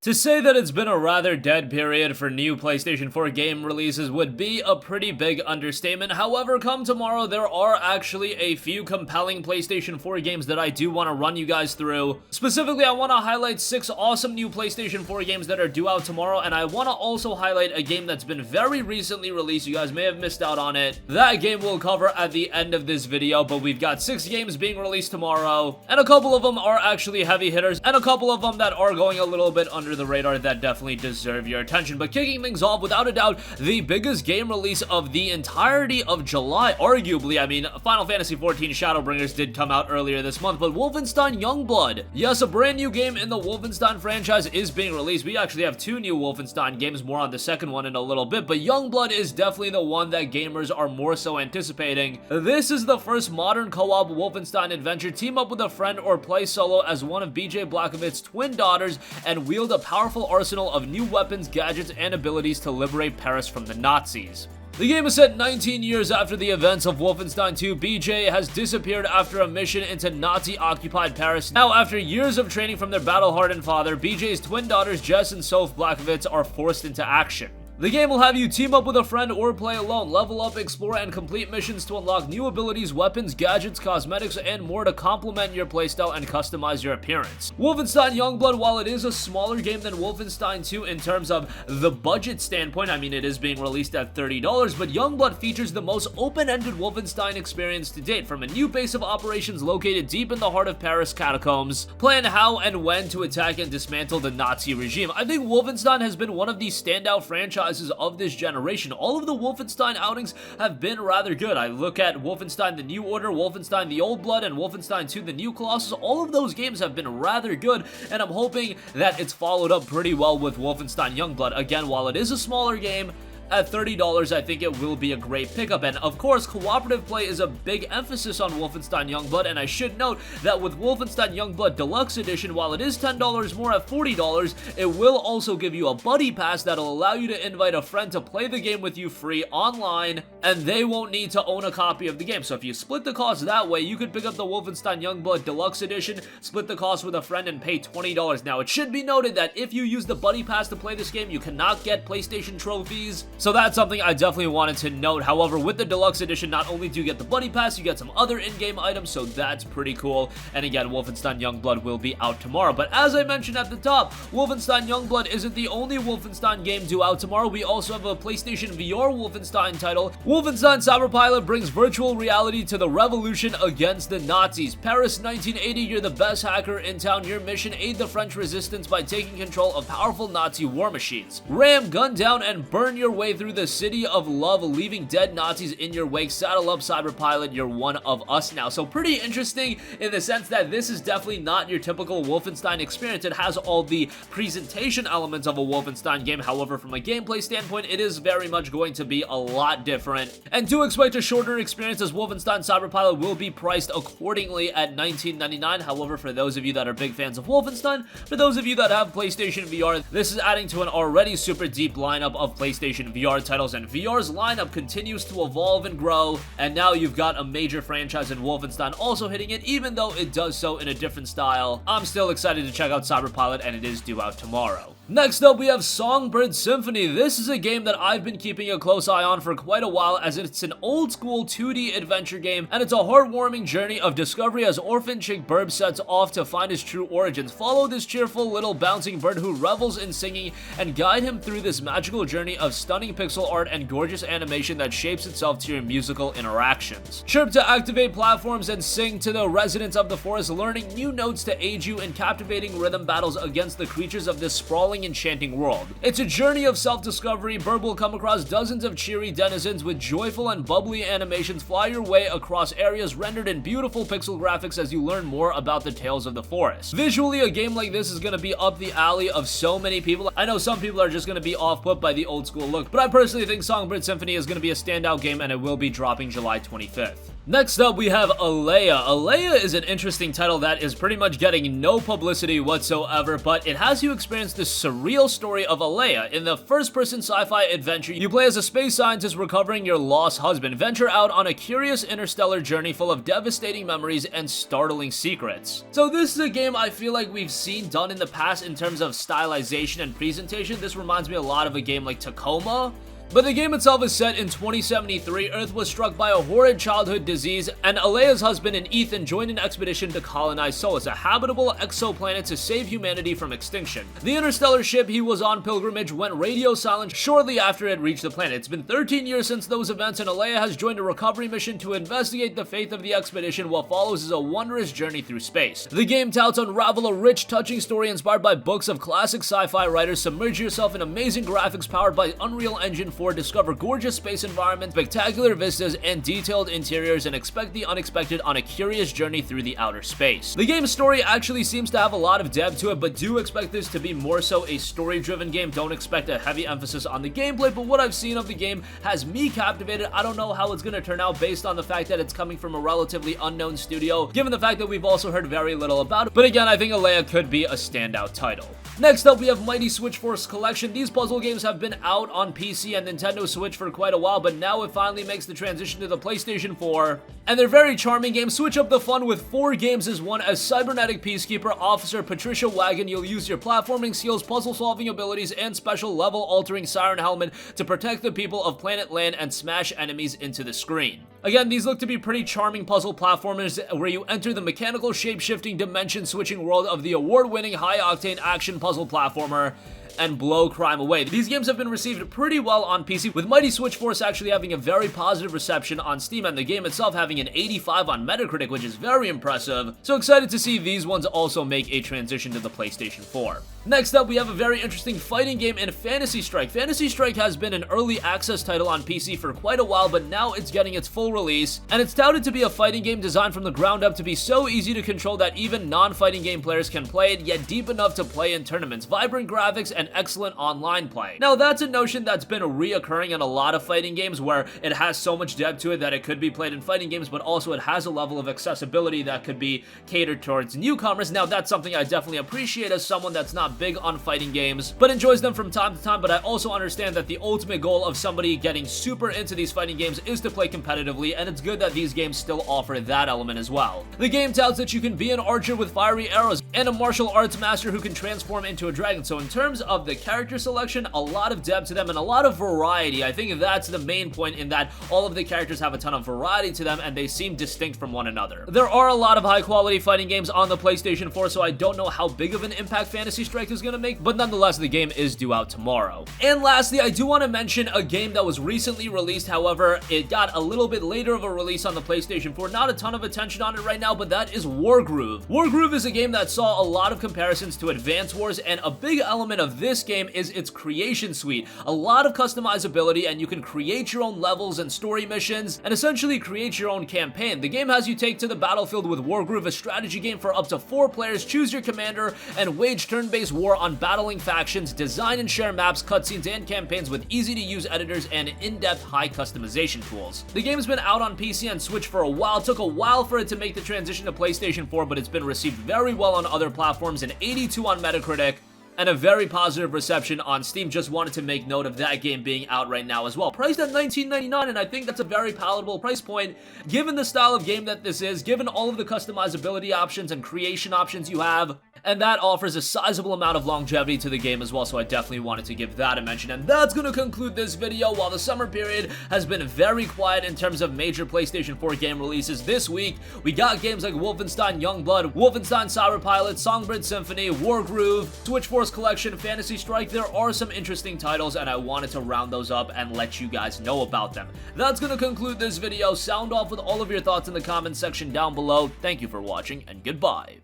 To say that it's been a rather dead period for new PlayStation 4 game releases would be a pretty big understatement. However, come tomorrow, there are actually a few compelling PlayStation 4 games that I do want to run you guys through. Specifically, I want to highlight 6 awesome new PlayStation 4 games that are due out tomorrow, and I want to also highlight a game that's been very recently released. You guys may have missed out on it. That game we'll cover at the end of this video, but we've got 6 games being released tomorrow, and a couple of them are actually heavy hitters, and a couple of them that are going a little bit under the radar that definitely deserve your attention. But kicking things off, without a doubt, the biggest game release of the entirety of July, arguably. I mean, Final Fantasy XIV Shadowbringers did come out earlier this month, but Wolfenstein Youngblood. Yes, a brand new game in the Wolfenstein franchise is being released. We actually have 2 new Wolfenstein games, more on the second one in a little bit, but Youngblood is definitely the one that gamers are more so anticipating. This is the first modern co-op Wolfenstein adventure. Team up with a friend or play solo as one of BJ Blazkowicz's twin daughters and wield a powerful arsenal of new weapons, gadgets, and abilities to liberate Paris from the Nazis. The game is set 19 years after the events of Wolfenstein 2. BJ has disappeared after a mission into Nazi-occupied Paris. Now, after years of training from their battle-hardened father, BJ's twin daughters Jess and Soph Blazkowicz are forced into action. The game will have you team up with a friend or play alone, level up, explore, and complete missions to unlock new abilities, weapons, gadgets, cosmetics, and more to complement your playstyle and customize your appearance. Wolfenstein Youngblood, while it is a smaller game than Wolfenstein 2 in terms of the budget standpoint, I mean, it is being released at $30, but Youngblood features the most open-ended Wolfenstein experience to date, from a new base of operations located deep in the heart of Paris catacombs. Plan how and when to attack and dismantle the Nazi regime. I think Wolfenstein has been one of the standout franchises of this generation. All of the Wolfenstein outings have been rather good. I look at Wolfenstein The New Order, Wolfenstein The Old Blood, and Wolfenstein 2 The New Colossus. All of those games have been rather good, and I'm hoping that it's followed up pretty well with Wolfenstein Youngblood. Again, while it is a smaller game, at $30, I think it will be a great pickup. And of course, cooperative play is a big emphasis on Wolfenstein Youngblood, and I should note that with Wolfenstein Youngblood Deluxe Edition, while it is $10 more at $40, it will also give you a buddy pass that'll allow you to invite a friend to play the game with you free online, and they won't need to own a copy of the game. So if you split the cost that way, you could pick up the Wolfenstein Youngblood Deluxe Edition, split the cost with a friend, and pay $20. Now, it should be noted that if you use the buddy pass to play this game, you cannot get PlayStation trophies. So that's something I definitely wanted to note. However, with the Deluxe Edition, not only do you get the Buddy Pass, you get some other in-game items, so that's pretty cool. And again, Wolfenstein Youngblood will be out tomorrow. But as I mentioned at the top, Wolfenstein Youngblood isn't the only Wolfenstein game due out tomorrow. We also have a PlayStation VR Wolfenstein title. Wolfenstein Cyberpilot brings virtual reality to the revolution against the Nazis. Paris 1980, you're the best hacker in town. Your mission, aid the French resistance by taking control of powerful Nazi war machines. Ram, gun down, and burn your way through the city of love, leaving dead Nazis in your wake. Saddle up, Cyberpilot, you're one of us now. So pretty interesting in the sense that this is definitely not your typical Wolfenstein experience. It has all the presentation elements of a Wolfenstein game. However, from a gameplay standpoint, it is very much going to be a lot different. And to expect a shorter experience, as Wolfenstein Cyberpilot will be priced accordingly at $19.99. However, for those of you that are big fans of Wolfenstein, for those of you that have PlayStation VR, this is adding to an already super deep lineup of PlayStation VR titles, and VR's lineup continues to evolve and grow, and now you've got a major franchise in Wolfenstein also hitting it, even though it does so in a different style. I'm still excited to check out Cyberpilot, and it is due out tomorrow. Next up, we have Songbird Symphony. This is a game that I've been keeping a close eye on for quite a while, as it's an old school 2D adventure game, and it's a heartwarming journey of discovery as orphan chick Burb sets off to find his true origins. Follow this cheerful little bouncing bird who revels in singing, and guide him through this magical journey of stunning pixel art and gorgeous animation that shapes itself to your musical interactions. Chirp to activate platforms and sing to the residents of the forest, learning new notes to aid you in captivating rhythm battles against the creatures of this sprawling, enchanting world. It's a journey of self-discovery. Burb will come across dozens of cheery denizens with joyful and bubbly animations. Fly your way across areas rendered in beautiful pixel graphics as you learn more about the tales of the forest. Visually, a game like this is going to be up the alley of so many people. I know some people are just going to be off-put by the old school look, but I personally think Songbird Symphony is going to be a standout game, and it will be dropping July 25th. Next up, we have Alaia. Alaia is an interesting title that is pretty much getting no publicity whatsoever, but it has you experience the surreal story of Alaia. In the first-person sci-fi adventure, you play as a space scientist recovering your lost husband. Venture out on a curious interstellar journey full of devastating memories and startling secrets. So this is a game I feel like we've seen done in the past in terms of stylization and presentation. This reminds me a lot of a game like Tacoma. But the game itself is set in 2073. Earth was struck by a horrid childhood disease, and Alea's husband and Ethan joined an expedition to colonize Solus, a habitable exoplanet to save humanity from extinction. The interstellar ship he was on pilgrimage went radio silent shortly after it reached the planet. It's been 13 years since those events, and Elea has joined a recovery mission to investigate the fate of the expedition, what follows is a wondrous journey through space. The game touts unravel a rich, touching story inspired by books of classic sci-fi writers. Submerge yourself in amazing graphics powered by Unreal Engine 4. Discover gorgeous space environments, spectacular vistas, and detailed interiors, and expect the unexpected on a curious journey through the outer space. The game's story actually seems to have a lot of depth to it, but do expect this to be more so a story-driven game. Don't expect a heavy emphasis on the gameplay, but what I've seen of the game has me captivated. I don't know how it's going to turn out based on the fact that it's coming from a relatively unknown studio, given the fact that we've also heard very little about it. But again, I think Elea could be a standout title. Next up, we have Mighty Switch Force Collection. These puzzle games have been out on PC and Nintendo Switch for quite a while, but now it finally makes the transition to the PlayStation 4. And they're very charming games. Switch up the fun with 4 games as one. As Cybernetic Peacekeeper Officer Patricia Wagon, you'll use your platforming skills, puzzle-solving abilities, and special level-altering siren helmet to protect the people of Planet Land and smash enemies into the screen. Again, these look to be pretty charming puzzle platformers where you enter the mechanical shape-shifting dimension-switching world of the award-winning high-octane action puzzle platformer and blow crime away. These games have been received pretty well on PC, with Mighty Switch Force actually having a very positive reception on Steam and the game itself having an 85 on Metacritic, which is very impressive. So excited to see these ones also make a transition to the PlayStation 4. Next up, we have a very interesting fighting game in Fantasy Strike. Fantasy Strike has been an early access title on PC for quite a while, but now it's getting its full release, and it's touted to be a fighting game designed from the ground up to be so easy to control that even non-fighting game players can play it, yet deep enough to play in tournaments. Vibrant graphics and excellent online play. Now, that's a notion that's been reoccurring in a lot of fighting games where it has so much depth to it that it could be played in fighting games, but also it has a level of accessibility that could be catered towards newcomers. Now, that's something I definitely appreciate as someone that's not big on fighting games, but enjoys them from time to time. But I also understand that the ultimate goal of somebody getting super into these fighting games is to play competitively, and it's good that these games still offer that element as well. The game touts that you can be an archer with fiery arrows and a martial arts master who can transform into a dragon. So in terms of the character selection, a lot of depth to them and a lot of variety. I think that's the main point, in that all of the characters have a ton of variety to them and they seem distinct from one another. There are a lot of high quality fighting games on the PlayStation 4, so I don't know how big of an impact Fantasy Strike is going to make, but nonetheless, the game is due out tomorrow. And lastly, I do want to mention a game that was recently released. However, it got a little bit later of a release on the PlayStation 4. Not a ton of attention on it right now, but that is Wargroove. Wargroove is a game that saw a lot of comparisons to Advance Wars, and a big element of this game is its creation suite. A lot of customizability, and you can create your own levels and story missions, and essentially create your own campaign. The game has you take to the battlefield with Wargroove, a strategy game for up to 4 players. Choose your commander and wage turn-based war on battling factions, design and share maps, cutscenes, and campaigns with easy-to-use editors and in-depth high customization tools. The game's been out on PC and Switch for a while. It took a while for it to make the transition to PlayStation 4, but it's been received very well on other platforms, an 82 on Metacritic, and a very positive reception on Steam. Just wanted to make note of that game being out right now as well. Priced at $19.99, and I think that's a very palatable price point given the style of game that this is, given all of the customizability options and creation options you have, and that offers a sizable amount of longevity to the game as well, so I definitely wanted to give that a mention. And that's going to conclude this video. While the summer period has been very quiet in terms of major PlayStation 4 game releases, this week we got games like Wolfenstein Youngblood, Wolfenstein Cyberpilot, Songbird Symphony, Wargroove, Switch Force Collection, Fantasy Strike. There are some interesting titles, and I wanted to round those up and let you guys know about them. That's going to conclude this video. Sound off with all of your thoughts in the comment section down below. Thank you for watching, and goodbye.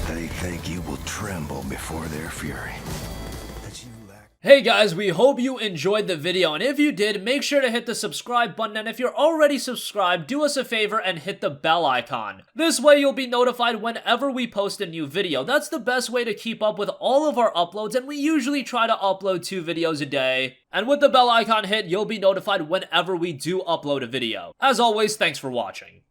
They think you will tremble before their fury. Hey guys, we hope you enjoyed the video, and if you did, make sure to hit the subscribe button, and if you're already subscribed, do us a favor and hit the bell icon. This way you'll be notified whenever we post a new video. That's the best way to keep up with all of our uploads, and we usually try to upload 2 videos a day. And with the bell icon hit, you'll be notified whenever we do upload a video. As always, thanks for watching.